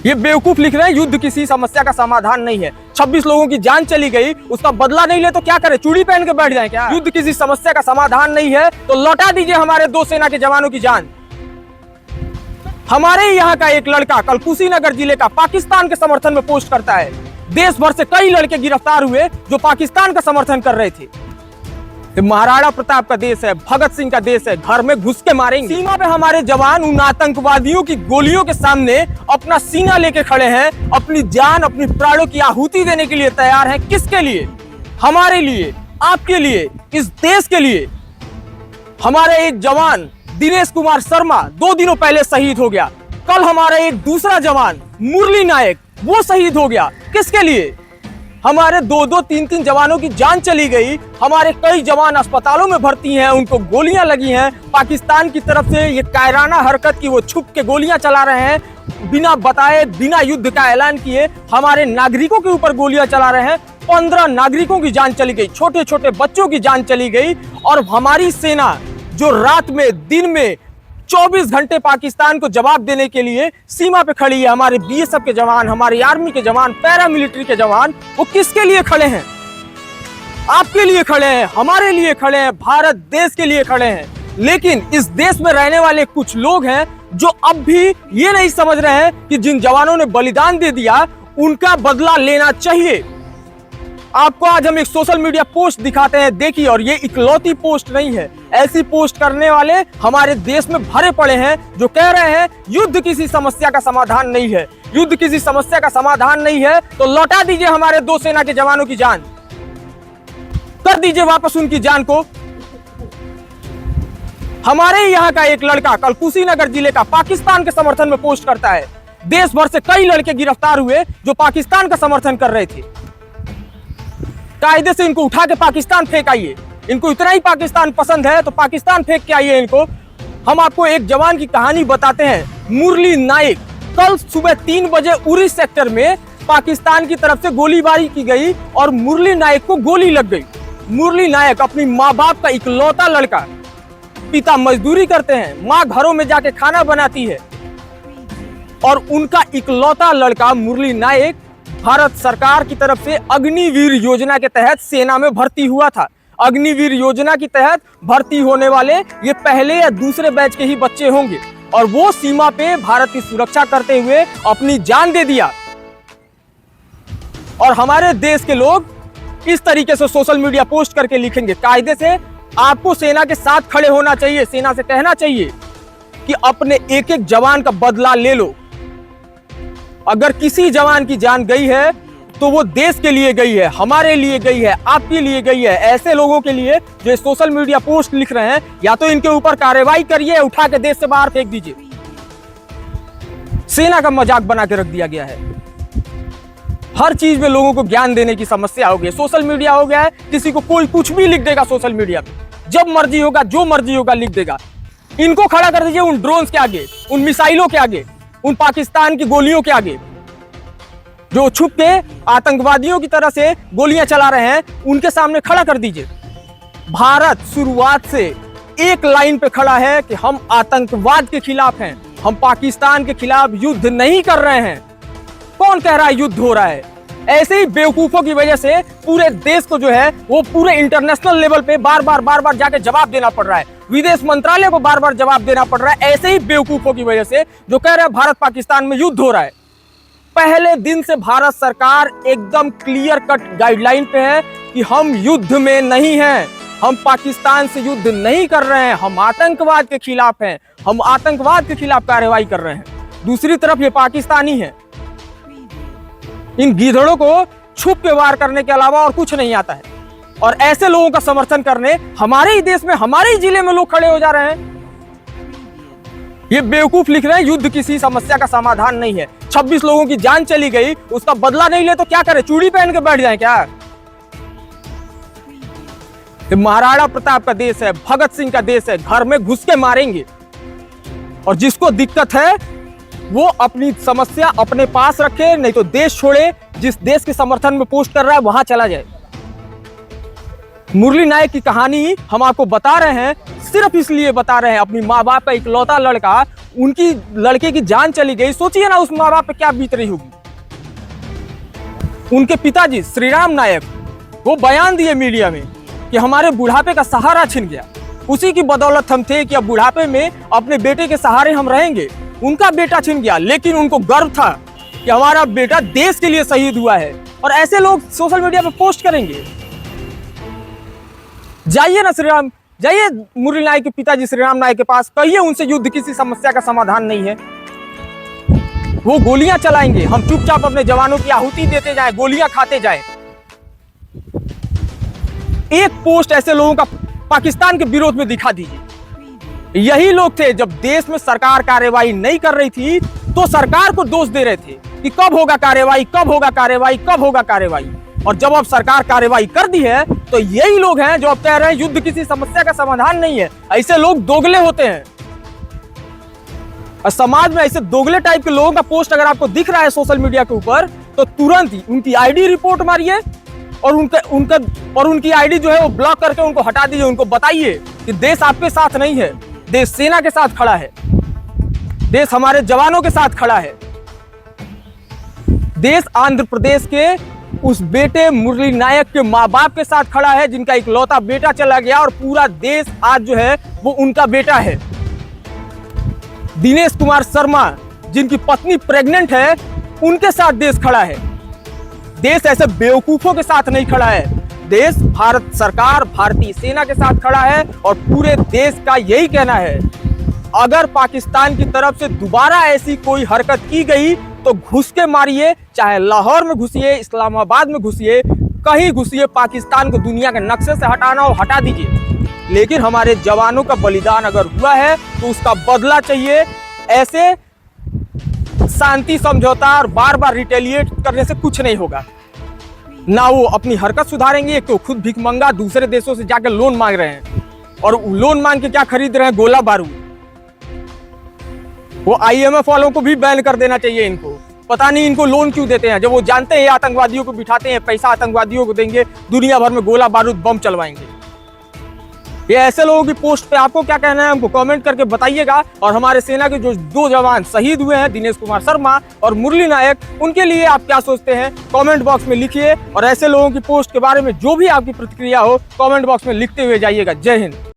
ये बेवकूफ लिख रहे हैं युद्ध किसी समस्या का समाधान नहीं है। 26 लोगों की जान चली गई, उसका बदला नहीं ले तो क्या करे, चूड़ी पहन के बैठ जाए क्या? युद्ध किसी समस्या का समाधान नहीं है तो लौटा दीजिए हमारे 2 सेना के जवानों की जान। हमारे यहाँ का एक लड़का कल कुशीनगर जिले का पाकिस्तान के समर्थन में पोस्ट करता है। देश भर से कई लड़के गिरफ्तार हुए जो पाकिस्तान का समर्थन कर रहे थे। महाराणा प्रताप का देश है, भगत सिंह का देश है, घर में घुस के मारेंगे। सीमा पे हमारे जवान उन आतंकवादियों की गोलियों के सामने अपना सीना लेके खड़े हैं, अपनी जान अपनी प्राणों की आहुति देने के लिए तैयार हैं। किसके लिए? हमारे लिए, आपके लिए, इस देश के लिए। हमारे एक जवान दिनेश कुमार शर्मा 2 दिनों पहले शहीद हो गया। कल हमारा एक दूसरा जवान मुरली नायक वो शहीद हो गया। किसके लिए? हमारे 2-2, 3-3 जवानों की जान चली गई। हमारे कई जवान अस्पतालों में भर्ती हैं, उनको गोलियां लगी हैं। पाकिस्तान की तरफ से ये कायराना हरकत की वो छुप के गोलियां चला रहे हैं, बिना बताए, बिना युद्ध का ऐलान किए हमारे नागरिकों के ऊपर गोलियां चला रहे हैं। 15 नागरिकों की जान चली गई, छोटे छोटे बच्चों की जान चली गई। और हमारी सेना जो रात में दिन में 24 घंटे पाकिस्तान को जवाब देने के लिए सीमा पे खड़ी है, हमारे बीएसएफ के जवान, हमारी आर्मी के जवान, पैरामिलिट्री के जवान, वो किसके लिए खड़े हैं? आपके लिए खड़े हैं, हमारे लिए खड़े हैं, भारत देश के लिए खड़े हैं। लेकिन इस देश में रहने वाले कुछ लोग हैं जो अब भी ये नहीं समझ रहे हैं कि जिन जवानों ने बलिदान दे दिया उनका बदला लेना चाहिए। आपको आज हम एक सोशल मीडिया पोस्ट दिखाते हैं, देखिए। और ये इकलौती पोस्ट नहीं है, ऐसी पोस्ट करने वाले हमारे देश में भरे पड़े हैं जो कह रहे हैं युद्ध किसी समस्या का समाधान नहीं है। युद्ध किसी समस्या का समाधान नहीं है तो लौटा दीजिए हमारे 2 सेना के जवानों की जान, कर दीजिए वापस उनकी जान को। हमारे यहाँ का एक लड़का कल कुशीनगर जिले का पाकिस्तान के समर्थन में पोस्ट करता है। देश भर से कई लड़के गिरफ्तार हुए जो पाकिस्तान का समर्थन कर रहे थे। कायदे से इनको उठा के पाकिस्तान फेंक आइए। इनको इतना ही पाकिस्तान पसंद है तो पाकिस्तान फेंक के आइए इनको। हम आपको एक जवान की कहानी बताते हैं, मुरली नायक। कल सुबह 3 बजे उरी सेक्टर में पाकिस्तान की तरफ से गोलीबारी की गई और मुरली नायक को गोली लग गई। मुरली नायक अपनी माँ बाप का इकलौता लड़का, पिता मजदूरी करते हैं, माँ घरों में जाके खाना बनाती है, और उनका इकलौता लड़का मुरली नायक भारत सरकार की तरफ से अग्निवीर योजना के तहत सेना में भर्ती हुआ था। अग्निवीर योजना के तहत भर्ती होने वाले ये पहले या दूसरे बैच के ही बच्चे होंगे और वो सीमा पे भारत की सुरक्षा करते हुए अपनी जान दे दिया। और हमारे देश के लोग इस तरीके से सोशल मीडिया पोस्ट करके लिखेंगे। कायदे से आपको सेना के साथ खड़े होना चाहिए, सेना से कहना चाहिए कि अपने एक एक जवान का बदला ले लो। अगर किसी जवान की जान गई है तो वो देश के लिए गई है, हमारे लिए गई है, आपके लिए गई है। ऐसे लोगों के लिए जो सोशल मीडिया पोस्ट लिख रहे हैं, या तो इनके ऊपर कार्रवाई करिए, उठा के देश से बाहर फेंक दीजिए। सेना का मजाक बना के रख दिया गया है। हर चीज में लोगों को ज्ञान देने की समस्या हो गई। सोशल मीडिया हो गया है, किसी को कोई कुछ भी लिख देगा सोशल मीडिया पे, जब मर्जी होगा, जो मर्जी होगा लिख देगा। इनको खड़ा कर दीजिए उन ड्रोन्स के आगे, उन मिसाइलों के आगे, उन पाकिस्तान की गोलियों के आगे जो छुप के आतंकवादियों की तरह से गोलियां चला रहे हैं, उनके सामने खड़ा कर दीजिए। भारत शुरुआत से एक लाइन पे खड़ा है कि हम आतंकवाद के खिलाफ हैं, हम पाकिस्तान के खिलाफ युद्ध नहीं कर रहे हैं। कौन कह रहा है युद्ध हो रहा है? ऐसे ही बेवकूफों की वजह से पूरे देश को जो है वो पूरे इंटरनेशनल लेवल पे बार बार जाके जवाब देना पड़ रहा है। विदेश मंत्रालय को बार बार जवाब देना पड़ रहा है, ऐसे ही बेवकूफों की वजह से जो कह रहे हैं भारत पाकिस्तान में युद्ध हो रहा है। पहले दिन से भारत सरकार एकदम क्लियर कट गाइडलाइन पे है कि हम युद्ध में नहीं हैं, हम पाकिस्तान से युद्ध नहीं कर रहे हैं, हम आतंकवाद के खिलाफ हैं, हम आतंकवाद के खिलाफ कार्रवाई कर रहे हैं। दूसरी तरफ ये पाकिस्तानी है, इन गीदड़ों को छुप के वार करने के अलावा और कुछ नहीं आता है। और ऐसे लोगों का समर्थन करने हमारे ही देश में, हमारे ही जिले में लोग खड़े हो जा रहे हैं। ये बेवकूफ लिख रहे हैं युद्ध किसी समस्या का समाधान नहीं है। 26 लोगों की जान चली गई, उसका बदला नहीं ले तो क्या करे, चूड़ी पहन के बैठ जाए क्या? ये महाराणा प्रताप का देश है, भगत सिंह का देश है, घर में घुस के मारेंगे। और जिसको दिक्कत है वो अपनी समस्या अपने पास रखे, नहीं तो देश छोड़े। जिस देश के समर्थन में पोस्ट कर रहा है वहां चला जाए। मुरली नायक की कहानी हम आपको बता रहे हैं, सिर्फ इसलिए बता रहे हैं, अपनी माँ बाप का इकलौता लड़का, उनकी लड़के की जान चली गई। सोचिए ना उस माँ बाप पे क्या बीत रही होगी। उनके पिताजी श्रीराम नायक वो बयान दिए मीडिया में कि हमारे बुढ़ापे का सहारा छिन गया, उसी की बदौलत हम थे कि अब बुढ़ापे में अपने बेटे के सहारे हम रहेंगे। उनका बेटा छिन गया, लेकिन उनको गर्व था कि हमारा बेटा देश के लिए शहीद हुआ है। और ऐसे लोग सोशल मीडिया पे पोस्ट करेंगे। जाइए ना जाइए मुरली नायक के पिताजी श्रीराम नायक के पास, कहिए उनसे युद्ध किसी समस्या का समाधान नहीं है। वो गोलियां चलाएंगे, हम चुपचाप अपने जवानों की आहुति देते जाएं, गोलियां खाते जाएं। एक पोस्ट ऐसे लोगों का पाकिस्तान के विरोध में दिखा दीजिए। यही लोग थे जब देश में सरकार कार्रवाई नहीं कर रही थी तो सरकार को दोष दे रहे थे कि कब होगा कार्रवाई, कब होगा कार्रवाई, कब होगा कार्रवाई। और जब अब सरकार कार्रवाई कर दी है तो यही लोग हैं जो अब कह रहे हैं युद्ध किसी समस्या का समाधान नहीं है। ऐसे लोग दोगले होते हैं। और समाज में ऐसे दोगले टाइप के लोगों का पोस्ट अगर आपको दिख रहा है सोशल मीडिया के ऊपर, तो तुरंत ही उनकी आईडी रिपोर्ट मारिए और उनकी आईडी जो है वो ब्लॉक करके उनको हटा दीजिए। उनको बताइए कि देश आपके साथ नहीं है, देश सेना के साथ खड़ा है, देश हमारे जवानों के साथ खड़ा है। देश आंध्र प्रदेश के उस बेटे मुरली नायक के माँ बाप के साथ खड़ा है जिनका इकलौता बेटा चला गया, और पूरा देश आज जो है वो उनका बेटा है। दिनेश कुमार शर्मा जिनकी पत्नी प्रेग्नेंट है, उनके साथ देश खड़ा है। देश ऐसे बेवकूफों के साथ नहीं खड़ा है। देश भारत सरकार, भारतीय सेना के साथ खड़ा है। और पूरे देश का यही कहना है, अगर पाकिस्तान की तरफ से दोबारा ऐसी कोई हरकत की गई तो घुस के मारिए, चाहे लाहौर में घुसिए, इस्लामाबाद में घुसिए, कहीं घुसिए। पाकिस्तान को दुनिया के नक्शे से हटाना हो हटा दीजिए, लेकिन हमारे जवानों का बलिदान अगर हुआ है तो उसका बदला चाहिए। ऐसे शांति समझौता और बार बार रिटेलिएट करने से कुछ नहीं होगा। ना वो अपनी हरकत सुधारेंगे, एक तो खुद भिखमंगा दूसरे देशों से जाकर लोन मांग रहे हैं, और लोन मांग के क्या खरीद रहे हैं, गोला बारूद। वो IMF वालों को भी बैन कर देना चाहिए इनको। पता नहीं इनको लोन क्यों देते हैं, जब वो जानते हैं ये आतंकवादियों को बिठाते हैं, पैसा आतंकवादियों को देंगे, दुनिया भर में गोला बारूद बम चलवाएंगे। ये ऐसे लोगों की पोस्ट पे आपको क्या कहना है, हमको कमेंट करके बताइएगा। और हमारे सेना के जो 2 जवान शहीद हुए हैं, दिनेश कुमार शर्मा और मुरली नायक, उनके लिए आप क्या सोचते हैं कमेंट बॉक्स में लिखिए। और ऐसे लोगों की पोस्ट के बारे में जो भी आपकी प्रतिक्रिया हो कमेंट बॉक्स में लिखते हुए जाइएगा। जय हिंद।